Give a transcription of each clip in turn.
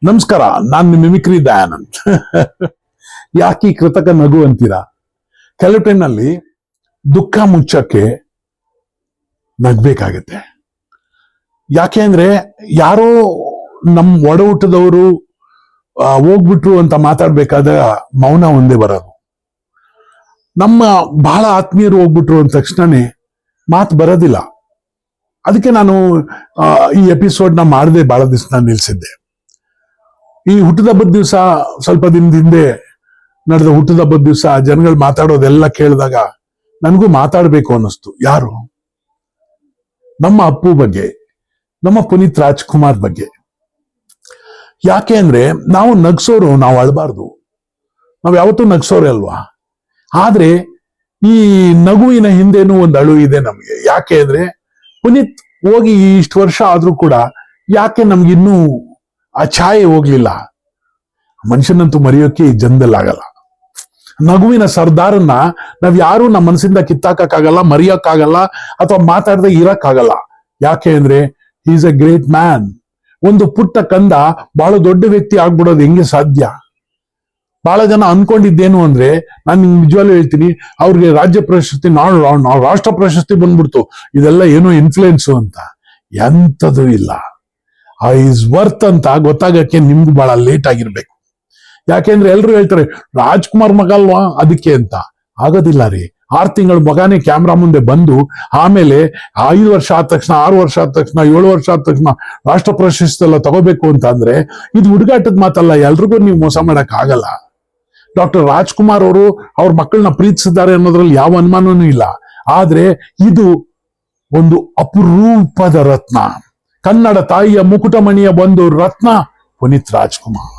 ನಮಸ್ಕಾರ, ನಾನು ಮಿಮಿಕ್ರಿ ದಯಾನಂದ್. ಯಾಕೆ ಕೃತಕ ನಗು ಅಂತೀರಾ? ಕೆಲವು ಟೈಮ್ನಲ್ಲಿ ದುಃಖ ಮುಚ್ಚಕ್ಕೆ ನಗ್ಬೇಕಾಗತ್ತೆ. ಯಾಕೆ ಅಂದ್ರೆ ಯಾರೋ ನಮ್ ಒಡ ಹುಟ್ಟದವರು ಹೋಗ್ಬಿಟ್ರು ಅಂತ ಮಾತಾಡ್ಬೇಕಾದಾಗ ಮೌನ ಒಂದೇ ಬರೋದು. ನಮ್ಮ ಬಹಳ ಆತ್ಮೀಯರು ಹೋಗ್ಬಿಟ್ರು ಅಂದ ತಕ್ಷಣನೇ ಮಾತು ಬರೋದಿಲ್ಲ. ಅದಕ್ಕೆ ನಾನು ಈ ಎಪಿಸೋಡ್ನ ಮಾಡದೆ ಬಹಳ ದಿವಸ ನಾನು ನಿಲ್ಸಿದ್ದೆ. ಈ ಹುಟ್ಟದಬ್ಬದ ದಿವಸ, ಸ್ವಲ್ಪ ದಿನದ ಹಿಂದೆ ನಡೆದ ಹುಟ್ಟದಬ್ಬದ ದಿವಸ ಜನಗಳು ಮಾತಾಡೋದೆಲ್ಲ ಕೇಳಿದಾಗ ನನಗೂ ಮಾತಾಡಬೇಕು ಅನ್ನಿಸ್ತು. ಯಾರು? ನಮ್ಮ ಅಪ್ಪು ಬಗ್ಗೆ, ನಮ್ಮ ಪುನೀತ್ ರಾಜ್ಕುಮಾರ್ ಬಗ್ಗೆ. ಯಾಕೆ ಅಂದ್ರೆ ನಾವು ನಗ್ಸೋರು, ನಾವು ಅಳಬಾರ್ದು. ನಾವು ಯಾವತ್ತೂ ನಗ್ಸೋರೆ ಅಲ್ವಾ? ಆದ್ರೆ ಈ ನಗುವಿನ ಹಿಂದೆನೂ ಒಂದು ಅಳು ಇದೆ ನಮ್ಗೆ. ಯಾಕೆ ಅಂದ್ರೆ ಪುನೀತ್ ಹೋಗಿ ಇಷ್ಟು ವರ್ಷ ಆದ್ರೂ ಕೂಡ ಯಾಕೆ ನಮ್ಗಿನ್ನೂ ಆ ಛಾಯೆ ಹೋಗ್ಲಿಲ್ಲ? ಮನುಷ್ಯನಂತೂ ಮರೆಯೋಕೆ ಈ ಜನ್ಮದಲ್ಲಾಗಲ್ಲ. ನಗುವಿನ ಸರ್ದಾರನ್ನ ನಾವ್ ಯಾರು ನಮ್ಮ ಮನಸ್ಸಿಂದ ಕಿತ್ತಾಕಕ್ಕಾಗಲ್ಲ, ಮರೆಯೋಕ್ಕಾಗಲ್ಲ, ಅಥವಾ ಮಾತಾಡದೆ ಇರಕ್ಕಾಗಲ್ಲ. ಯಾಕೆ ಅಂದ್ರೆ ಈಸ್ ಎ ಗ್ರೇಟ್ ಮ್ಯಾನ್. ಒಂದು ಪುಟ್ಟ ಕಂದ ಬಹಳ ದೊಡ್ಡ ವ್ಯಕ್ತಿ ಆಗ್ಬಿಡೋದು ಹೆಂಗೆ ಸಾಧ್ಯ? ಬಹಳ ಜನ ಅನ್ಕೊಂಡಿದ್ದೇನು ಅಂದ್ರೆ, ನಾನು ನಿಮ್ಗೆ ನಿಜವಾಗ್ಲೂ ಹೇಳ್ತೀನಿ, ಅವ್ರಿಗೆ ರಾಜ್ಯ ಪ್ರಶಸ್ತಿ, ನಾವು ರಾಷ್ಟ್ರ ಪ್ರಶಸ್ತಿ ಬಂದ್ಬಿಡ್ತು, ಇದೆಲ್ಲ ಏನೋ ಇನ್ಫ್ಲುಯೆನ್ಸು ಅಂತ. ಎಂಥದ್ದು ಇಲ್ಲ. ಈಸ್ ವರ್ತ್ ಅಂತ ಗೊತ್ತಾಗಕ್ಕೆ ನಿಮ್ಗೆ ಬಹಳ ಲೇಟ್ ಆಗಿರ್ಬೇಕು. ಯಾಕೆಂದ್ರೆ ಎಲ್ರು ಹೇಳ್ತಾರೆ ರಾಜ್ಕುಮಾರ್ ಮಗ ಅಲ್ವಾ ಅದಕ್ಕೆ ಅಂತ. ಆಗೋದಿಲ್ಲ ರೀ. 6 ತಿಂಗಳ ಮಗನೇ ಕ್ಯಾಮ್ರಾ ಮುಂದೆ ಬಂದು ಆಮೇಲೆ 5 ವರ್ಷ ಆದ ತಕ್ಷಣ, 6 ವರ್ಷ ಆದ ತಕ್ಷಣ, 7 ವರ್ಷ ಆದ ತಕ್ಷಣ ರಾಷ್ಟ್ರ ಪ್ರಶಸ್ತಿ ಎಲ್ಲ ತಗೋಬೇಕು ಅಂತ ಅಂದ್ರೆ ಇದು ಹುಡುಗಾಟದ ಮಾತಲ್ಲ. ಎಲ್ರಿಗೂ ನೀವು ಮೋಸ ಮಾಡಕ್ ಆಗಲ್ಲ. ಡಾಕ್ಟರ್ ರಾಜ್ಕುಮಾರ್ ಅವರು ಅವ್ರ ಮಕ್ಕಳನ್ನ ಪ್ರೀತಿಸಿದ್ದಾರೆ ಅನ್ನೋದ್ರಲ್ಲಿ ಯಾವ ಅನುಮಾನನೂ ಇಲ್ಲ. ಆದ್ರೆ ಇದು ಒಂದು ಅಪರೂಪದ ರತ್ನ. ಕನ್ನಡ ತಾಯಿಯ ಮುಕುಟಮಣಿಯ ಒಂದು ರತ್ನ ಪುನೀತ್ ರಾಜ್ಕುಮಾರ್.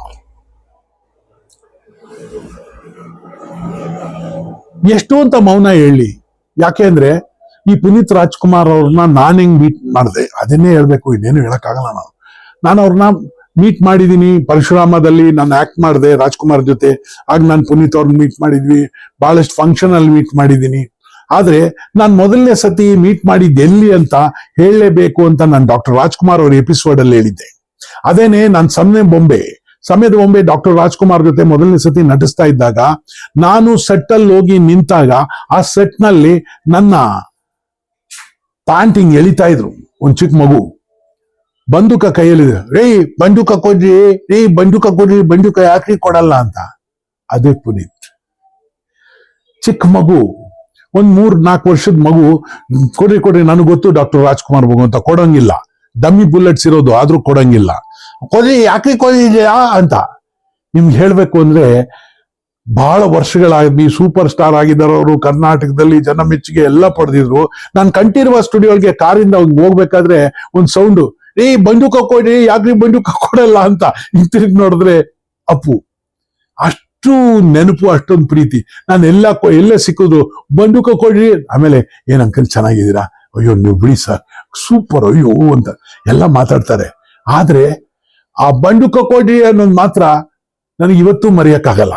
ಎಷ್ಟು ಅಂತ ಮೌನ ಹೇಳಿ. ಯಾಕೆ ಅಂದ್ರೆ ಈ ಪುನೀತ್ ರಾಜ್ಕುಮಾರ್ ಅವ್ರನ್ನ ನಾನು ಹೆಂಗ್ ಮೀಟ್ ಮಾಡಿದೆ ಅದನ್ನೇ ಹೇಳ್ಬೇಕು, ಇನ್ನೇನು ಹೇಳಕ್ಕಾಗಲ್ಲ. ನಾನು ಅವ್ರನ್ನ ಮೀಟ್ ಮಾಡಿದೀನಿ ಪರಶುರಾಮದಲ್ಲಿ. ನಾನು ಆಕ್ಟ್ ಮಾಡಿದೆ ರಾಜ್ಕುಮಾರ್ ಜೊತೆ. ಆಗ ನಾನು ಪುನೀತ್ ಅವ್ರನ್ನ ಮೀಟ್ ಮಾಡಿದ್ವಿ. ಬಹಳಷ್ಟು ಫಂಕ್ಷನ್ ಅಲ್ಲಿ ಮೀಟ್ ಮಾಡಿದೀನಿ. ಆದ್ರೆ ನಾನು ಮೊದಲನೇ ಸತಿ ಮೀಟ್ ಮಾಡಿದ್ದು ಎಲ್ಲಿ ಅಂತ ಹೇಳಲೇಬೇಕು ಅಂತ ನಾನು ಡಾಕ್ಟರ್ ರಾಜ್ಕುಮಾರ್ ಅವ್ರ ಎಪಿಸೋಡ್ ಅಲ್ಲಿ ಹೇಳಿದ್ದೆ. ಅದೇನೆ ನಾನು ಸಮಯದ ಬೊಂಬೆ ಡಾಕ್ಟರ್ ರಾಜ್ಕುಮಾರ್ ಜೊತೆ ಮೊದಲನೇ ಸತಿ ನಟಿಸ್ತಾ ಇದ್ದಾಗ ನಾನು ಸೆಟ್ ಅಲ್ಲಿ ಹೋಗಿ ನಿಂತಾಗ ಆ ಸೆಟ್ ನಲ್ಲಿ ನನ್ನ ಪ್ಯಾಂಟಿಂಗ್ ಎಳಿತಾ ಇದ್ರು. ಒಂದ್ ಚಿಕ್ಕ ಮಗು ಬಂದೂಕ ಕೈಯಲ್ಲಿದೆ. ಬಂದೂಕ ಕೊಡ್ರಿ, ಬಂದೂಕ ಯಾಕ್ರಿ ಕೊಡಲ್ಲ ಅಂತ. ಅದೇ ಪುನೀತ್. ಚಿಕ್ಕ ಮಗು, ಒಂದ್ 3-4 ವರ್ಷದ ಮಗು, ಕೊಡ್ರಿ ನನಗೆ ಗೊತ್ತು ಡಾಕ್ಟರ್ ರಾಜ್ಕುಮಾರ್ ಮಗು ಅಂತ. ಕೊಡಂಗಿಲ್ಲ. ಡಮ್ಮಿ ಬುಲೆಟ್ಸ್ ಇರೋದು, ಆದ್ರೂ ಕೊಡಂಗಿಲ್ಲ. ಯಾಕ್ರಿ ಕೊಡಿದ್ಯಾ ಅಂತ. ನಿಮ್ಗೆ ಹೇಳ್ಬೇಕು ಅಂದ್ರೆ ಬಹಳ ವರ್ಷಗಳಾಗಿ ಸೂಪರ್ ಸ್ಟಾರ್ ಆಗಿದ್ದಾರವರು. ಕರ್ನಾಟಕದಲ್ಲಿ ಜನ ಮೆಚ್ಚುಗೆ ಎಲ್ಲ ಪಡೆದಿದ್ರು. ನಾನು ಕಂಠೀರವ ಸ್ಟುಡಿಯೋಗೆ ಕಾರಿಂದ ಹೋಗ್ಬೇಕಾದ್ರೆ ಒಂದ್ ಸೌಂಡು, ಬಂದೂಕ ಕೊಡ್ರಿ, ಯಾಕ್ರಿ ಬಂದೂಕ ಕೊಡಲ್ಲ ಅಂತ. ಹಿಂತಿರುಗಿ ನೋಡಿದ್ರೆ ಅಪ್ಪು. ಅಷ್ಟು ನೆನಪು, ಅಷ್ಟೊಂದು ಪ್ರೀತಿ. ನಾನು ಎಲ್ಲೇ ಸಿಕ್ಕುದು ಬಂದೂಕ ಕೊಡ್ರಿ, ಆಮೇಲೆ ಏನ್ ಅಂಕಲ್ ಚೆನ್ನಾಗಿದ್ದೀರಾ, ಅಯ್ಯೋ ನೀವು ಬಿಡಿ ಸರ್, ಸೂಪರ್, ಅಯ್ಯೋ ಅಂತ ಎಲ್ಲ ಮಾತಾಡ್ತಾರೆ. ಆದ್ರೆ ಆ ಬಂದೂಕ ಕೊಡ್ರಿ ಅನ್ನೋದು ಮಾತ್ರ ನನಗೆ ಇವತ್ತೂ ಮರೆಯಕ್ಕಾಗಲ್ಲ.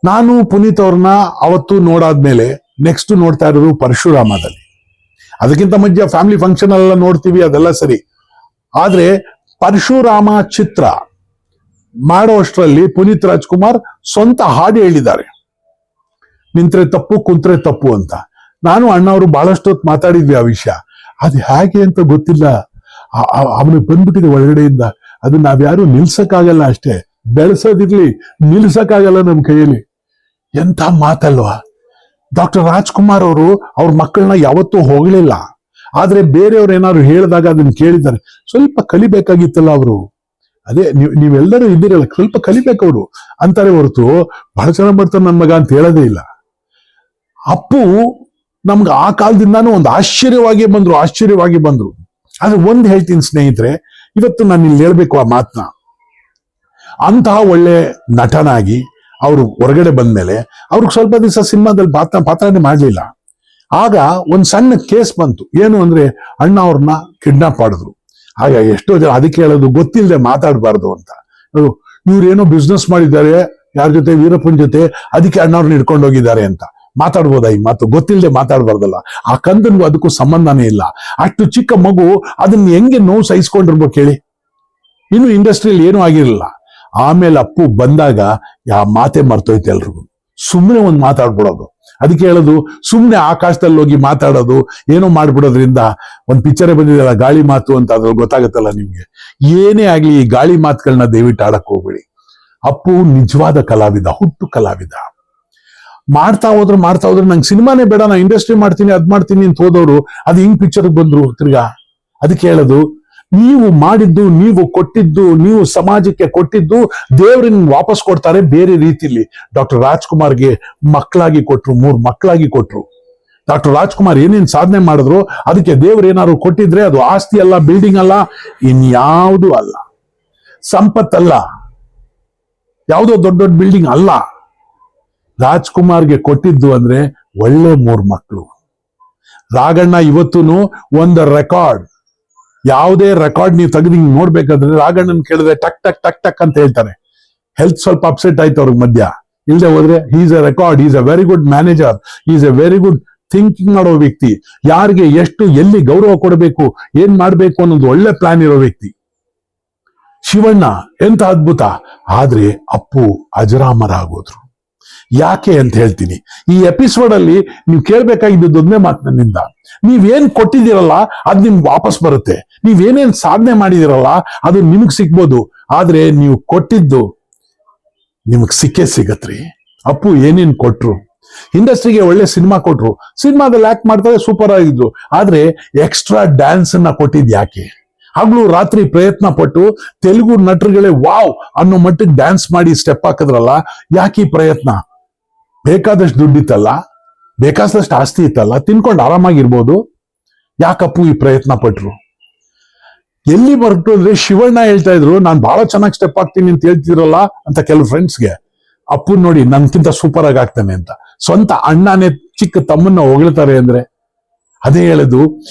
ನಾನು ಪುನೀತ್ ಅವ್ರನ್ನ ಅವತ್ತು ನೋಡಾದ್ಮೇಲೆ ನೆಕ್ಸ್ಟ್ ನೋಡ್ತಾ ಇರೋದು ಪರಶುರಾಮದಲ್ಲಿ. ಅದಕ್ಕಿಂತ ಮಧ್ಯ ಫ್ಯಾಮಿಲಿ ಫಂಕ್ಷನ್ ಎಲ್ಲ ನೋಡ್ತೀವಿ, ಅದೆಲ್ಲ ಸರಿ. ಆದ್ರೆ ಪರಶುರಾಮ ಚಿತ್ರ ಮಾಡೋ ಅಷ್ಟರಲ್ಲಿ ಪುನೀತ್ ರಾಜ್ಕುಮಾರ್ ಸ್ವಂತ ಹಾಡು ಹೇಳಿದ್ದಾರೆ, ನಿಂತ್ರೆ ತಪ್ಪು ಕುಂತ್ರೆ ತಪ್ಪು ಅಂತ. ನಾನು ಅಣ್ಣವರು ಬಹಳಷ್ಟು ಹೊತ್ತು ಮಾತಾಡಿದ್ವಿ ಆ ವಿಷಯ. ಅದು ಹೇಗೆ ಅಂತ ಗೊತ್ತಿಲ್ಲ, ಅವನಿಗೆ ಬಂದ್ಬಿಟ್ಟಿದೆ ಒಳಗಡೆಯಿಂದ. ಅದು ನಾವ್ಯಾರು ನಿಲ್ಸಕ್ಕಾಗಲ್ಲ. ಅಷ್ಟೇ, ಬೆಳೆಸೋದಿರ್ಲಿ, ನಿಲ್ಸಕ್ಕಾಗಲ್ಲ ನಮ್ ಕೈಯಲ್ಲಿ. ಎಂಥ ಮಾತಲ್ವಾ? ಡಾಕ್ಟರ್ ರಾಜ್ಕುಮಾರ್ ಅವರು ಅವ್ರ ಮಕ್ಕಳನ್ನ ಯಾವತ್ತೂ ಹೋಗ್ಲಿಲ್ಲ. ಆದ್ರೆ ಬೇರೆಯವ್ರು ಏನಾದ್ರು ಹೇಳಿದಾಗ ಅದನ್ನ ಕೇಳಿದ್ದಾರೆ. ಸ್ವಲ್ಪ ಕಲಿಬೇಕಾಗಿತ್ತಲ್ಲ ಅವರು. ಅದೇ ನೀವೆಲ್ಲರೂ ಇದ್ದೀರಲ್ಲ, ಸ್ವಲ್ಪ ಕಲಿಬೇಕವ್ರು ಅಂತಾರೆ ಹೊರತು ಬಹಳ ಚೆನ್ನಾಗಿ ಬರ್ತಾರೆ ನನ್ನ ಮಗ ಅಂತ ಹೇಳೋದೇ ಇಲ್ಲ. ಅಪ್ಪು ನಮ್ಗೆ ಆ ಕಾಲದಿಂದಾನು ಒಂದು ಆಶ್ಚರ್ಯವಾಗಿ ಬಂದ್ರು. ಆದ್ರೆ ಒಂದ್ ಹೇಳ್ತೀನಿ ಸ್ನೇಹಿತರೆ, ಇವತ್ತು ನಾನು ಇಲ್ಲಿ ಹೇಳ್ಬೇಕು ಆ ಮಾತನ್ನ. ಅಂತಹ ಒಳ್ಳೆ ನಟನಾಗಿ ಅವರು ಹೊರಗಡೆ ಬಂದ್ಮೇಲೆ ಅವ್ರಿಗೆ ಸ್ವಲ್ಪ ದಿವಸ ಸಿನಿಮಾದಲ್ಲಿ ಪಾತ್ರನೇ ಮಾಡ್ಲಿಲ್ಲ. ಆಗ ಒಂದ್ ಸಣ್ಣ ಕೇಸ್ ಬಂತು. ಏನು ಅಂದ್ರೆ ಅಣ್ಣ ಅವ್ರನ್ನ ಕಿಡ್ನಾಪ್ ಮಾಡಿದ್ರು. ಆಗ ಎಷ್ಟೋ ಜನ ಅದಕ್ಕೆ ಹೇಳೋದು, ಗೊತ್ತಿಲ್ಲದೆ ಮಾತಾಡಬಾರ್ದು ಅಂತ. ಇವ್ರೇನೋ ಬಿಸ್ನೆಸ್ ಮಾಡಿದ್ದಾರೆ ಯಾರ ಜೊತೆ, ವೀರಪ್ಪನ ಜೊತೆ, ಅದಕ್ಕೆ ಅಣ್ಣವ್ರನ್ನ ಹಿಡ್ಕೊಂಡು ಹೋಗಿದ್ದಾರೆ ಅಂತ. ಮಾತಾಡ್ಬೋದಾ ಈ ಮಾತು? ಗೊತ್ತಿಲ್ಲದೆ ಮಾತಾಡ್ಬಾರ್ದಲ್ಲ. ಆ ಕಂದನ್ಗೂ ಅದಕ್ಕೂ ಸಂಬಂಧನೇ ಇಲ್ಲ. ಅಷ್ಟು ಚಿಕ್ಕ ಮಗು ಅದನ್ನ ಹೆಂಗೆ ನೋವು ಸಹಿಸ್ಕೊಂಡಿರ್ಬೇಕು ಹೇಳಿ. ಇನ್ನು ಇಂಡಸ್ಟ್ರಿಯಲ್ಲಿ ಏನೂ ಆಗಿರಲಿಲ್ಲ. ಆಮೇಲೆ ಅಪ್ಪು ಬಂದಾಗ ಯಾ ಮಾತೆ ಮರ್ತೋಯ್ತು ಎಲ್ರಿಗೂ. ಸುಮ್ಮನೆ ಒಂದು ಮಾತಾಡ್ಬಿಡೋದು. ಅದಕ್ಕೆ ಹೇಳೋದು, ಸುಮ್ಮನೆ ಆಕಾಶದಲ್ಲಿ ಹೋಗಿ ಮಾತಾಡೋದು, ಏನೋ ಮಾಡ್ಬಿಡೋದ್ರಿಂದ ಒಂದು ಪಿಕ್ಚರೇ ಬಂದಿದೆಯಲ್ಲ ಗಾಳಿ ಮಾತು ಅಂತ, ಅದ್ರಲ್ಲಿ ಗೊತ್ತಾಗುತ್ತಲ್ಲ ನಿಮ್ಗೆ. ಏನೇ ಆಗ್ಲಿ ಈ ಗಾಳಿ ಮಾತುಗಳನ್ನ ದಯವಿಟ್ಟು ಆಡಕ್ ಹೋಗ್ಬೇಡಿ. ಅಪ್ಪು ನಿಜವಾದ ಕಲಾವಿದ, ಹುಟ್ಟು ಕಲಾವಿದ. ಮಾಡ್ತಾ ಹೋದ್ರೆ ನಂಗೆ ಸಿನಿಮಾನೇ ಬೇಡ, ನಾ ಇಂಡಸ್ಟ್ರಿ ಮಾಡ್ತೀನಿ ಅದ್ ಮಾಡ್ತೀನಿ ಅಂತ ಹೋದವರು ಅದು ಹಿಂಗ್ ಪಿಕ್ಚರ್ಗೆ ಬಂದ್ರು ತಿರ್ಗಾ. ಅದಕ್ಕೆ ಹೇಳೋದು, ನೀವು ಮಾಡಿದ್ದು, ನೀವು ಕೊಟ್ಟಿದ್ದು, ನೀವು ಸಮಾಜಕ್ಕೆ ಕೊಟ್ಟಿದ್ದು ದೇವ್ರನ್ನ ವಾಪಸ್ ಕೊಡ್ತಾರೆ ಬೇರೆ ರೀತಿಲಿ. ಡಾಕ್ಟರ್ ರಾಜ್ಕುಮಾರ್ಗೆ ಮಕ್ಕಳಾಗಿ ಕೊಟ್ರು, 3 ಮಕ್ಕಳಾಗಿ ಕೊಟ್ರು. ಡಾಕ್ಟರ್ ರಾಜ್ಕುಮಾರ್ ಏನೇನ್ ಸಾಧನೆ ಮಾಡಿದ್ರು ಅದಕ್ಕೆ ದೇವ್ರು ಏನಾದ್ರು ಕೊಟ್ಟಿದ್ರೆ ಅದು ಆಸ್ತಿ ಅಲ್ಲ, ಬಿಲ್ಡಿಂಗ್ ಅಲ್ಲ, ಇನ್ಯಾವುದೂ ಅಲ್ಲ, ಸಂಪತ್ತಲ್ಲ, ಯಾವುದೋ ದೊಡ್ಡ ದೊಡ್ಡ ಬಿಲ್ಡಿಂಗ್ ಅಲ್ಲ. ರಾಜ್ಕುಮಾರ್ಗೆ ಕೊಟ್ಟಿದ್ದು ಅಂದ್ರೆ ಒಳ್ಳೆ 3 ಮಕ್ಕಳು. ರಾಘಣ್ಣ ಇವತ್ತೂನು ಒಂದು ರೆಕಾರ್ಡ್, ಯಾವುದೇ ರೆಕಾರ್ಡ್ ನೀವು ತೆಗೆದು ನೋಡ್ಬೇಕಾದ್ರೆ ರಾಘಣ್ಣನ್ ಕೇಳಿದ್ರೆ ಟಕ್ ಟಕ್ ಟಕ್ ಟಕ್ ಅಂತ ಹೇಳ್ತಾರೆ. ಹೆಲ್ತ್ ಸ್ವಲ್ಪ ಅಪ್ಸೆಟ್ ಆಯ್ತು ಅವ್ರಿಗೆ ಮಧ್ಯ, ಇಲ್ಲದೆ ಹೋದ್ರೆ is A record, is A very good manager, is A very good thinking ಮಾಡೋ ವ್ಯಕ್ತಿ. ಯಾರಿಗೆ ಎಷ್ಟು ಎಲ್ಲಿ ಗೌರವ ಕೊಡಬೇಕು, ಏನ್ ಮಾಡ್ಬೇಕು ಅನ್ನೋದು ಒಳ್ಳೆ ಪ್ಲಾನ್ ಇರೋ ವ್ಯಕ್ತಿ. ಶಿವಣ್ಣ ಎಂತ ಅದ್ಭುತ. ಆದ್ರೆ ಅಪ್ಪು ಅಜರಾಮರ ಆಗೋದ್ರು. ಯಾಕೆ ಅಂತ ಹೇಳ್ತೀನಿ. ಈ ಎಪಿಸೋಡ್ ಅಲ್ಲಿ ನೀವು ಕೇಳ್ಬೇಕಾಗಿದ್ದು ಒಂದೇ ಮಾತು ನನ್ನಿಂದ, ನೀವೇನ್ ಕೊಟ್ಟಿದ್ದೀರಲ್ಲ ಅದ್ ನಿಮ್ಗೆ ವಾಪಸ್ ಬರುತ್ತೆ. ನೀವೇನೇನ್ ಸಾಧನೆ ಮಾಡಿದಿರಲ್ಲ ಅದು ನಿಮಗ್ ಸಿಗ್ಬೋದು, ಆದ್ರೆ ನೀವು ಕೊಟ್ಟಿದ್ದು ನಿಮಗ್ ಸಿಗತ್ರಿ. ಅಪ್ಪು ಏನೇನ್ ಕೊಟ್ರು, ಇಂಡಸ್ಟ್ರಿಗೆ ಒಳ್ಳೆ ಸಿನಿಮಾ ಕೊಟ್ರು, ಸಿನಿಮಾದಲ್ಲಿ ಆಕ್ಟ್ ಮಾಡ್ತಾರೆ, ಸೂಪರ್ ಆಗಿದ್ರು. ಆದ್ರೆ ಎಕ್ಸ್ಟ್ರಾ ಡ್ಯಾನ್ಸ್ ಅನ್ನ ಕೊಟ್ಟಿದ್ ಯಾಕೆ? ಹಗಲು ರಾತ್ರಿ ಪ್ರಯತ್ನ ಪಟ್ಟು ತೆಲುಗು ನಟರುಗಳೇ ವಾವ್ ಅನ್ನೋ ಮಟ್ಟಿಗೆ ಡ್ಯಾನ್ಸ್ ಮಾಡಿ ಸ್ಟೆಪ್ ಹಾಕಿದ್ರಲ್ಲ, ಯಾಕೆ ಈ ಪ್ರಯತ್ನ? ಬೇಕಾದಷ್ಟು ದುಡ್ಡಿತ್ತಲ್ಲ, ಬೇಕಾದಷ್ಟು ಆಸ್ತಿ ಇತ್ತಲ್ಲ, ತಿನ್ಕೊಂಡು ಆರಾಮಾಗಿರ್ಬೋದು. ಯಾಕಪ್ಪು ಈ ಪ್ರಯತ್ನ ಪಟ್ರು? ಎಲ್ಲಿ ಬರಟು ಅಂದ್ರೆ ಶಿವಣ್ಣ ಹೇಳ್ತಾ ಇದ್ರು, ನಾನು ಬಹಳ ಚೆನ್ನಾಗಿ ಸ್ಟೆಪ್ ಆಗ್ತೀನಿ ಅಂತ ಹೇಳ್ತಿದ್ರಲ್ಲ ಅಂತ ಕೆಲವು ಫ್ರೆಂಡ್ಸ್ಗೆ. ಅಪ್ಪು ನೋಡಿ ನನ್ಕಿಂತ ಸೂಪರ್ ಆಗಿ ಆಗ್ತಾನೆ ಅಂತ. ಸ್ವಂತ ಅಣ್ಣನೇ ಚಿಕ್ಕ ತಮ್ಮನ್ನ ಹೊಗಳ್ತಾರೆ ಅಂದ್ರೆ ಅದೇ ಹೇಳೋದು.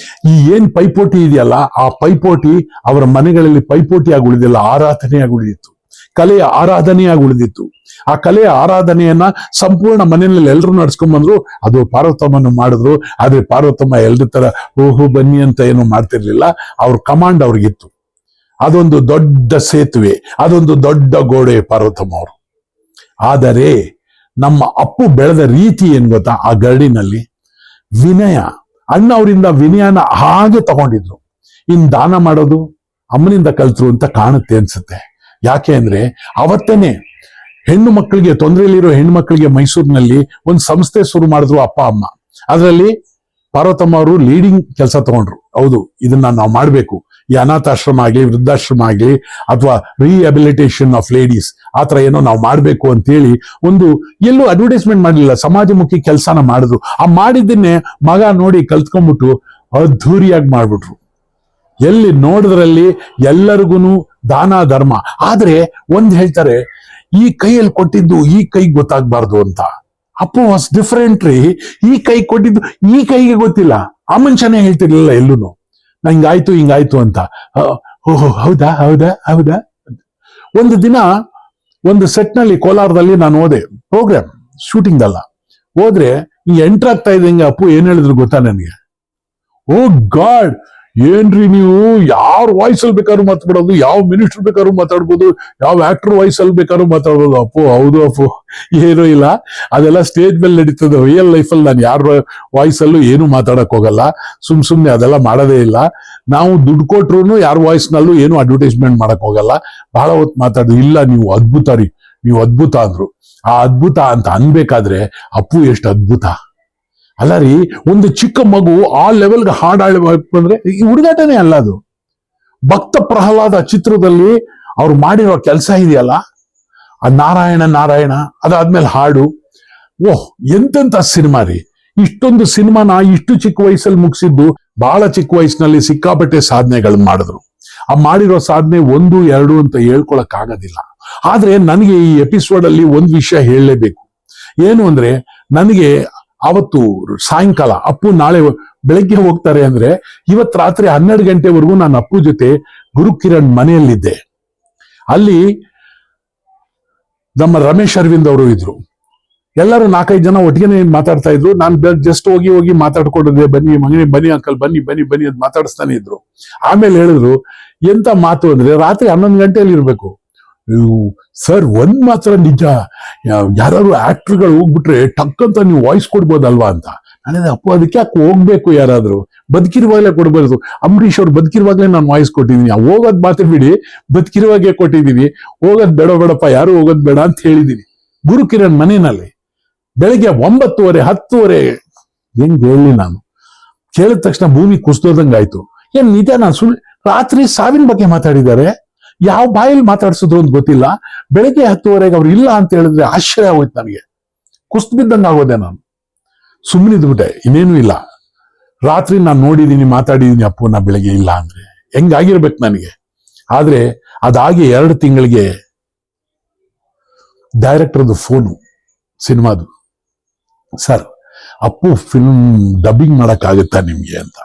ಈ ಏನ್ ಪೈಪೋಟಿ ಇದೆಯಲ್ಲ, ಆ ಪೈಪೋಟಿ ಅವರ ಮನೆಗಳಲ್ಲಿ ಪೈಪೋಟಿಯಾಗಿ ಉಳಿದಿಲ್ಲ, ಆರಾಧನೆಯಾಗಿ ಉಳಿದಿತ್ತು, ಕಲೆಯ ಆರಾಧನೆಯಾಗಿ ಉಳಿದಿತ್ತು. ಆ ಕಲೆಯ ಆರಾಧನೆಯನ್ನ ಸಂಪೂರ್ಣ ಮನೆಯಲ್ಲಿ ಎಲ್ಲರೂ ನಡ್ಸ್ಕೊಂಡ್ ಬಂದ್ರು. ಅದು ಪಾರ್ವತಮ್ಮನ್ನು ಮಾಡಿದ್ರು. ಆದ್ರೆ ಪಾರ್ವತಮ್ಮ ಎಲ್ರ ತರ ಓಹೋ ಬನ್ನಿ ಅಂತ ಏನು ಮಾಡ್ತಿರ್ಲಿಲ್ಲ. ಅವ್ರ ಕಮಾಂಡ್ ಅವ್ರಿಗಿತ್ತು. ಅದೊಂದು ದೊಡ್ಡ ಸೇತುವೆ, ಅದೊಂದು ದೊಡ್ಡ ಗೋಡೆ ಪಾರ್ವತಮ್ಮ ಅವರು. ಆದರೆ ನಮ್ಮ ಅಪ್ಪು ಬೆಳೆದ ರೀತಿ ಏನ್ ಗೊತ್ತಾ? ಆ ಗರಡಿನಲ್ಲಿ ವಿನಯ. ಅಣ್ಣ ಅವರಿಂದ ವಿನಯನ ಹಾಗೆ ತಗೊಂಡಿದ್ರು. ಇನ್ ದಾನ ಮಾಡೋದು ಅಮ್ಮನಿಂದ ಕಲ್ತರು ಅಂತ ಕಾಣುತ್ತೆ ಅನ್ಸುತ್ತೆ. ಯಾಕೆ ಅಂದ್ರೆ ಅವತ್ತೇನೆ ಹೆಣ್ಣು ಮಕ್ಕಳಿಗೆ, ತೊಂದರೆಯಲ್ಲಿರೋ ಹೆಣ್ಣು ಮಕ್ಕಳಿಗೆ ಮೈಸೂರಿನಲ್ಲಿ ಒಂದು ಸಂಸ್ಥೆ ಶುರು ಮಾಡಿದ್ರು ಅಪ್ಪ ಅಮ್ಮ. ಅದರಲ್ಲಿ ಪಾರ್ವತಮ್ಮ ಅವರು ಲೀಡಿಂಗ್ ಕೆಲಸ ತಗೊಂಡ್ರು. ಹೌದು, ಇದನ್ನ ನಾವು ಮಾಡ್ಬೇಕು. ಈ ಅನಾಥಾಶ್ರಮ ಆಗ್ಲಿ, ವೃದ್ಧಾಶ್ರಮ ಆಗ್ಲಿ, ಅಥವಾ ರಿಹ್ಯಾಬಿಲಿಟೇಷನ್ ಆಫ್ ಲೇಡೀಸ್, ಆತರ ಏನೋ ನಾವು ಮಾಡ್ಬೇಕು ಅಂತೇಳಿ ಒಂದು ಎಲ್ಲೂ ಅಡ್ವರ್ಟೈಸ್ಮೆಂಟ್ ಮಾಡಲಿಲ್ಲ, ಸಮಾಜಮುಖಿ ಕೆಲಸನ ಮಾಡಿದ್ರು. ಆ ಮಾಡಿದ್ದನ್ನೇ ಮಗ ನೋಡಿ ಕಲ್ತ್ಕೊಂಡ್ಬಿಟ್ಟು ಅದ್ಧೂರಿಯಾಗಿ ಮಾಡ್ಬಿಟ್ರು. ಎಲ್ಲಿ ನೋಡಿದ್ರಲ್ಲಿ ಎಲ್ಲರಿಗೂ ದಾನ ಧರ್ಮ. ಆದ್ರೆ ಒಂದ್ ಹೇಳ್ತಾರೆ, ಈ ಕೈಯಲ್ಲಿ ಕೊಟ್ಟಿದ್ದು ಈ ಕೈಗೆ ಗೊತ್ತಾಗ್ಬಾರ್ದು ಅಂತ. ಅಪ್ಪು ವಾಸ್ ಡಿಫರೆಂಟ್ ರೀ. ಈ ಕೈ ಕೊಟ್ಟಿದ್ದು ಈ ಕೈಗೆ ಗೊತ್ತಿಲ್ಲ. ಆ ಮನುಷ್ಯನೇ ಹೇಳ್ತಿರ್ಲಿಲ್ಲ ಎಲ್ಲೂನು, ನಾ ಹಿಂಗಾಯ್ತು ಅಂತ. ಓಹೋ ಹೌದಾ ಹೌದಾ ಹೌದಾ. ಒಂದು ದಿನ ಒಂದು ಸೆಟ್ ನಲ್ಲಿ ಕೋಲಾರದಲ್ಲಿ ನಾನು ಹೋದೆ, ಪ್ರೋಗ್ರಾಮ್ ಶೂಟಿಂಗ್ ಅಲ್ಲ. ಹೋದ್ರೆ ಈ ಎಂಟರ್ ಆಗ್ತಾ ಇದ್ದಂಗೆ ಅಪ್ಪು ಏನ್ ಹೇಳಿದ್ರು ಗೊತ್ತಾ ನನಗೆ? ಓ ಗಾಡ್, ಏನ್ರಿ ನೀವು ಯಾರ ವಾಯ್ಸ್ ಅಲ್ಲಿ ಬೇಕಾದ್ರೂ ಮಾತಾಡೋದು, ಯಾವ ಮಿನಿಸ್ಟರ್ ಬೇಕಾದ್ರೂ ಮಾತಾಡ್ಬೋದು, ಯಾವ ಆಕ್ಟರ್ ವಾಯ್ಸ್ ಅಲ್ಲಿ ಬೇಕಾದ್ರೂ ಮಾತಾಡ್ಬೋದು. ಅಪ್ಪು ಹೌದು ಅಪ್ಪು, ಏನೂ ಇಲ್ಲ, ಅದೆಲ್ಲ ಸ್ಟೇಜ್ ಮೇಲೆ ನಡೀತದೆ. ರಿಯಲ್ ಲೈಫ್ ಅಲ್ಲಿ ನಾನು ಯಾರ ವಾಯ್ಸ್ ಅಲ್ಲೂ ಏನು ಮಾತಾಡಕ್ ಹೋಗಲ್ಲ. ಸುಮ್ನೆ ಅದೆಲ್ಲ ಮಾಡೋದೇ ಇಲ್ಲ. ನಾವು ದುಡ್ಡು ಕೊಟ್ರು ಯಾರ ವಾಯ್ಸ್ ನಲ್ಲೂ ಏನು ಅಡ್ವರ್ಟೈಸ್ಮೆಂಟ್ ಮಾಡಕ್ ಹೋಗಲ್ಲ. ಬಹಳ ಹೊತ್ತು ಮಾತಾಡಿದ್ರು. ಇಲ್ಲ ನೀವು ಅದ್ಭುತ ರೀ, ನೀವು ಅದ್ಭುತ ಅಂದ್ರು. ಆ ಅದ್ಭುತ ಅಂತ ಅನ್ಬೇಕಾದ್ರೆ ಅಪ್ಪು ಎಷ್ಟು ಅದ್ಭುತ ಅಲ್ಲ ರೀ. ಒಂದು ಚಿಕ್ಕ ಮಗು ಆ ಲೆವೆಲ್ಗೆ ಹಾಡಾಡ್ಬೇಕು ಅಂದ್ರೆ ಈ ಹುಡುಗಾಟನೇ ಅಲ್ಲ ಅದು. ಭಕ್ತ ಪ್ರಹ್ಲಾದ ಚಿತ್ರದಲ್ಲಿ ಅವ್ರು ಮಾಡಿರೋ ಕೆಲಸ ಇದೆಯಲ್ಲ, ಆ ನಾರಾಯಣ ನಾರಾಯಣ, ಅದಾದ್ಮೇಲೆ ಹಾಡು, ಓಹ್ ಎಂತೆಂತ ಸಿನಿಮಾ ರೀ. ಇಷ್ಟೊಂದು ಸಿನಿಮಾನ ಇಷ್ಟು ಚಿಕ್ಕ ವಯಸ್ಸಲ್ಲಿ ಮುಗಿಸಿದ್ದು, ಬಹಳ ಚಿಕ್ಕ ವಯಸ್ಸಿನಲ್ಲಿ ಸಿಕ್ಕಾಪಟ್ಟೆ ಸಾಧನೆಗಳನ್ನ ಮಾಡಿದ್ರು. ಆ ಮಾಡಿರೋ ಸಾಧನೆ 1, 2 ಅಂತ ಹೇಳ್ಕೊಳಕ್ ಆಗೋದಿಲ್ಲ. ಆದ್ರೆ ನನಗೆ ಈ ಎಪಿಸೋಡ್ ಅಲ್ಲಿ ಒಂದು ವಿಷಯ ಹೇಳಲೇಬೇಕು. ಏನು ಅಂದ್ರೆ, ನನಗೆ ಅವತ್ತು ಸಾಯಂಕಾಲ, ಅಪ್ಪು ನಾಳೆ ಬೆಳಗ್ಗೆ ಹೋಗ್ತಾರೆ ಅಂದ್ರೆ ಇವತ್ತು ರಾತ್ರಿ 12 ಗಂಟೆವರೆಗೂ ನಾನು ಅಪ್ಪು ಜೊತೆ ಗುರುಕಿರಣ್ ಮನೆಯಲ್ಲಿದ್ದೆ. ಅಲ್ಲಿ ನಮ್ಮ ರಮೇಶ್ ಅರವಿಂದ್ ಅವರು ಇದ್ರು. ಎಲ್ಲರೂ 4-5 ಜನ ಒಟ್ಟಿಗೆ ಮಾತಾಡ್ತಾ ಇದ್ರು. ನಾನು ಜಸ್ಟ್ ಹೋಗಿ ಮಾತಾಡ್ಕೊಂಡಿದ್ದೆ, ಬನ್ನಿ ಮಗನೇ, ಬನ್ನಿ ಅಂಕಲ್, ಬನ್ನಿ ಬನ್ನಿ ಬನ್ನಿ ಅಂತ ಮಾತಾಡಿಸ್ತಾನೆ ಇದ್ರು. ಆಮೇಲೆ ಹೇಳಿದ್ರು, ಎಂತ ಮಾತು ಅಂದ್ರೆ ರಾತ್ರಿ 11 ಗಂಟೆಯಲ್ಲಿ ಇರ್ಬೇಕು. ಸರ್ ಒಂದ್ ಮಾತ್ರ ನಿಜ, ಯಾರು ಆಕ್ಟರ್ಗಳು ಹೋಗ್ಬಿಟ್ರೆ ಟಕ್ ಅಂತ ನೀವು ವಾಯ್ಸ್ ಕೊಡ್ಬೋದಲ್ವಾ ಅಂತ. ನಾನೇ ಅಪ್ಪು ಅದಕ್ಕೆ ಯಾಕೆ ಹೋಗ್ಬೇಕು, ಯಾರಾದ್ರೂ ಬದುಕಿರುವಾಗಲೇ ಕೊಡ್ಬಾರ್ದು. ಅಂಬರೀಷ್ ಅವ್ರು ಬದುಕಿರುವಾಗಲೇ ನಾನು ವಾಯ್ಸ್ ಕೊಟ್ಟಿದ್ದೀನಿ, ಹೋಗೋದ್ ಮಾತ್ರ ಬಿಡಿ, ಬದುಕಿರುವಾಗೆ ಕೊಟ್ಟಿದ್ದೀನಿ. ಹೋಗೋದ್ ಬೇಡಪ್ಪ, ಯಾರು ಹೋಗೋದ್ ಬೇಡ ಅಂತ ಹೇಳಿದೀನಿ. ಗುರುಕಿರಣ್ ಮನೆಯಲ್ಲಿ ಬೆಳಗ್ಗೆ 9:30 10:00 ಹೆಂಗ್ ಹೇಳಿ ನಾನು ಕೇಳಿದ ತಕ್ಷಣ ಭೂಮಿ ಕುಸಿದೋದಂಗಾಯ್ತು. ಏನ್ ನಿಜ, ನಾನು ಸುಳ್ಳು? ರಾತ್ರಿ ಸಾವಿನ ಬಗ್ಗೆ ಮಾತಾಡಿದ್ದಾರೆ, ಯಾವ ಬಾಯಲ್ಲಿ ಮಾತಾಡ್ಸಿದ್ರು ಅಂತ ಗೊತ್ತಿಲ್ಲ. ಬೆಳಗ್ಗೆ 10:00 ಅವ್ರು ಇಲ್ಲ ಅಂತ ಹೇಳಿದ್ರೆ ಆಶ್ಚರ್ಯ ಆಗೋಯ್ತು ನನಗೆ, ಕುಸ್ತು ಬಿದ್ದಂಗೆ ಆಗೋದೆ. ನಾನು ಸುಮ್ಮನಿದ್ಬಿಟ್ಟೆ, ಇನ್ನೇನು ಇಲ್ಲ. ರಾತ್ರಿ ನಾನು ನೋಡಿದೀನಿ, ಮಾತಾಡಿದೀನಿ ಅಪ್ಪನ, ಬೆಳಗ್ಗೆ ಇಲ್ಲ ಅಂದ್ರೆ ಹೆಂಗಾಗಿರ್ಬೇಕು ನನಗೆ. ಆದ್ರೆ ಅದಾಗಿ 2 ತಿಂಗಳಿಗೆ ಡೈರೆಕ್ಟರ್ದು ಫೋನು ಸಿನಿಮಾದು, ಸರ್ ಅಪ್ಪು ಫಿಲ್ಮ್ ಡಬ್ಬಿಂಗ್ ಮಾಡಕ್ಕಾಗತ್ತಾ ನಿಮ್ಗೆ ಅಂತ.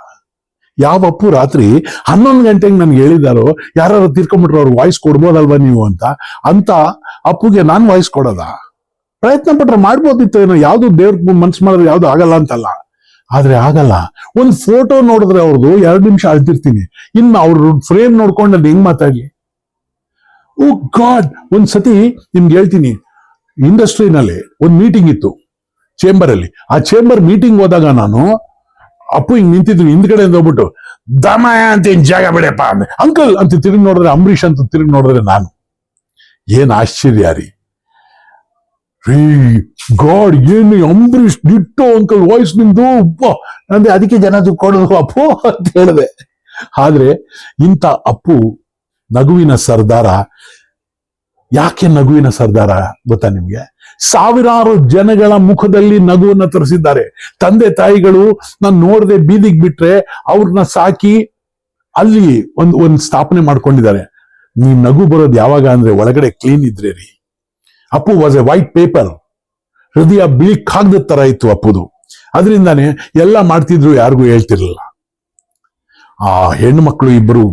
ಯಾವ ಅಪ್ಪು ರಾತ್ರಿ 11 ಗಂಟೆಗೆ ನನ್ಗೆ ಹೇಳಿದಾರೋ, ಯಾರು ತೀರ್ಕೊಂಡ್ಬಿಟ್ರು ಅವ್ರು ವಾಯ್ಸ್ ಕೊಡ್ಬೋದಲ್ವಾ ನೀವು ಅಂತ ಅಪ್ಪುಗೆ ನಾನು ವಾಯ್ಸ್ ಕೊಡೋದ? ಪ್ರಯತ್ನ ಪಟ್ರೆ ಮಾಡ್ಬೋದಿತ್ತು ಏನೋ, ಯಾವ್ದು ದೇವ್ರ ಮನ್ಸು ಮಾಡಿದ್ರೆ ಯಾವ್ದು ಆಗಲ್ಲ ಅಂತಲ್ಲ, ಆದ್ರೆ ಆಗಲ್ಲ. ಒಂದ್ ಫೋಟೋ ನೋಡಿದ್ರೆ ಅವ್ರದ್ದು 2 ನಿಮಿಷ ಅಳ್ತಿರ್ತೀನಿ, ಇನ್ನು ಅವ್ರ ಫ್ರೇಮ್ ನೋಡ್ಕೊಂಡು ಅದು ಹೆಂಗ್ ಮಾತಾಡ್ಲಿ? ಓ ಗಾಡ್. ಒಂದ್ಸತಿ ನಿಮ್ಗೆ ಹೇಳ್ತೀನಿ, ಇಂಡಸ್ಟ್ರಿನಲ್ಲಿ ಒಂದ್ ಮೀಟಿಂಗ್ ಇತ್ತು ಚೇಂಬರ್ ಅಲ್ಲಿ. ಆ ಚೇಂಬರ್ ಮೀಟಿಂಗ್ ಹೋದಾಗ ನಾನು ಅಪ್ಪು ಹಿಂಗ್ ನಿಂತಿದ್ರು, ಹಿಂದ್ಗಡೆ ಹೋಗ್ಬಿಟ್ಟು ದಮಯ ಅಂತ ಜಾಗ ಬಿಡಪ್ಪ ಅಂದೆ. ಅಂಕಲ್ ಅಂತ ತಿರುಗಿ ನೋಡಿದ್ರೆ ಅಂಬರೀಷ್ ಅಂತ ತಿರುಗಿ ನೋಡಿದ್ರೆ ನಾನು. ಏನ್ ಆಶ್ಚರ್ಯ ರೀ ಗಾಡ್, ಏನು ಅಂಬರೀಷ್ ಡಿಟ್ಟೋ ಅಂಕಲ್ ವಾಯ್ಸ್ ನಿಮ್ದು ಅಂದ್ರೆ ಅದಕ್ಕೆ ಜನ ಕೊಡೋದು ಅಪ್ಪು ಅಂತ ಹೇಳಿದೆ. ಆದ್ರೆ ಇಂಥ ಅಪ್ಪು ನಗುವಿನ ಸರ್ದಾರ. ಯಾಕೆ ನಗುವಿನ ಸರ್ದಾರ ಗೊತ್ತಾ ನಿಮ್ಗೆ? ಸಾವಿರಾರು ಜನಗಳ ಮುಖದಲ್ಲಿ ನಗುವನ್ನ ತರಿಸಿದ್ದಾರೆ. ತಂದೆ ತಾಯಿಗಳು ನಾನು ನೋಡದೆ ಬೀದಿಗೆ ಬಿಟ್ರೆ ಅವ್ರನ್ನ ಸಾಕಿ ಅಲ್ಲಿ ಒಂದ್ ಸ್ಥಾಪನೆ ಮಾಡ್ಕೊಂಡಿದ್ದಾರೆ. ನೀ ನಗು ಬರೋದು ಯಾವಾಗ ಅಂದ್ರೆ ಒಳಗಡೆ ಕ್ಲೀನ್ ಇದ್ರೆ ರೀ. Appu was A white paper, ಹೃದಯ ಬಿಳಿ ಕಾಗದ ತರ ಇತ್ತು ಅಪ್ಪುದು. ಅದರಿಂದಾನೆ ಎಲ್ಲ ಮಾಡ್ತಿದ್ರು, ಯಾರಿಗೂ ಹೇಳ್ತಿರ್ಲಿಲ್ಲ. ಆ ಹೆಣ್ಣು ಮಕ್ಕಳು 2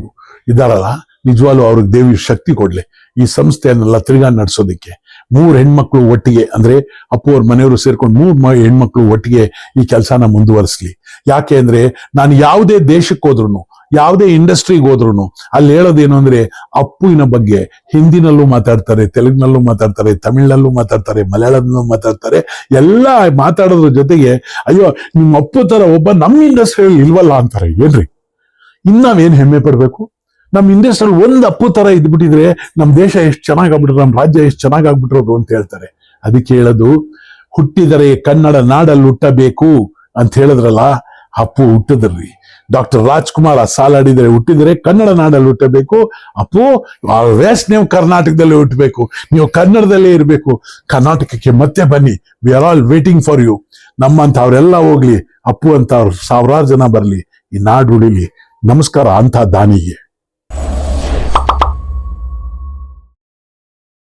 ಇದಾರಲ್ಲ, ನಿಜವಾಗ್ಲೂ ಅವ್ರಿಗೆ ದೇವಿ ಶಕ್ತಿ ಕೊಡ್ಲಿ ಈ ಸಂಸ್ಥೆಯನ್ನೆಲ್ಲ ತಿರ್ಗಾ ನಡೆಸೋದಕ್ಕೆ. 3 ಹೆಣ್ಮಕ್ಳು ಒಟ್ಟಿಗೆ, ಅಂದ್ರೆ ಅಪ್ಪು ಅವ್ರ ಮನೆಯವರು ಸೇರ್ಕೊಂಡು 3 ಹೆಣ್ಮಕ್ಳು ಒಟ್ಟಿಗೆ ಈ ಕೆಲಸನ ಮುಂದುವರಿಸ್ಲಿ. ಯಾಕೆ ಅಂದ್ರೆ ನಾನು ಯಾವುದೇ ದೇಶಕ್ಕೆ ಹೋದ್ರು, ಯಾವುದೇ ಇಂಡಸ್ಟ್ರಿಗೆ ಹೋದ್ರು ಅಲ್ಲಿ ಹೇಳೋದೇನು ಅಂದ್ರೆ ಅಪ್ಪುವಿನ ಬಗ್ಗೆ ಹಿಂದಿನಲ್ಲೂ ಮಾತಾಡ್ತಾರೆ, ತೆಲುಗಿನಲ್ಲೂ ಮಾತಾಡ್ತಾರೆ, ತಮಿಳ್ನಲ್ಲೂ ಮಾತಾಡ್ತಾರೆ, ಮಲಯಾಳದಲ್ಲೂ ಮಾತಾಡ್ತಾರೆ. ಎಲ್ಲ ಮಾತಾಡೋದ್ರ ಜೊತೆಗೆ ಅಯ್ಯೋ ನಿಮ್ಮ ಅಪ್ಪು ತರ ಒಬ್ಬ ನಮ್ಮ ಇಂಡಸ್ಟ್ರಿಯಲ್ಲಿ ಇಲ್ವಲ್ಲ ಅಂತಾರೆ. ಏನ್ರಿ ನಾವೇನ್ ಹೆಮ್ಮೆ ಪಡ್ಬೇಕು? ನಮ್ಮ ಇಂಡಸ್ಟ್ರಿಯಲ್ಲಿ ಒಂದ್ ಅಪ್ಪು ತರ ಇದ್ಬಿಟ್ಟಿದ್ರೆ ನಮ್ಮ ದೇಶ ಎಷ್ಟು ಚೆನ್ನಾಗಾಗ್ಬಿಟ್ರೆ, ನಮ್ಮ ರಾಜ್ಯ ಎಷ್ಟು ಚೆನ್ನಾಗಾಗ್ಬಿಟ್ಟಿರೋದು ಅಂತ ಹೇಳ್ತಾರೆ. ಅದಕ್ಕೆ ಹೇಳೋದು, ಹುಟ್ಟಿದರೆ ಕನ್ನಡ ನಾಡಲ್ಲಿ ಹುಟ್ಟಬೇಕು ಅಂತ ಹೇಳಿದ್ರಲ್ಲ, ಅಪ್ಪು ಹುಟ್ಟಿದ್ರಿ. ಡಾಕ್ಟರ್ ರಾಜ್ಕುಮಾರ್ ಸಾಲಾಡಿದರೆ ಹುಟ್ಟಿದರೆ ಕನ್ನಡ ನಾಡಲ್ಲಿ ಹುಟ್ಟಬೇಕು. ಅಪ್ಪು ವೇಸ್ಟ್, ನೀವು ಕರ್ನಾಟಕದಲ್ಲಿ ಹುಟ್ಟಬೇಕು, ನೀವು ಕನ್ನಡದಲ್ಲೇ ಇರಬೇಕು. ಕರ್ನಾಟಕಕ್ಕೆ ಮತ್ತೆ ಬನ್ನಿ, we are all waiting for you. ನಮ್ಮಂತ ಅವರೆಲ್ಲ ಹೋಗ್ಲಿ, ಅಪ್ಪು ಅಂತ ಅವ್ರು 1000 ಜನ ಬರ್ಲಿ, ಈ ನಾಡು ಉಳಿಲಿ. ನಮಸ್ಕಾರ ಅಂತ ದಾನಿಗೆ.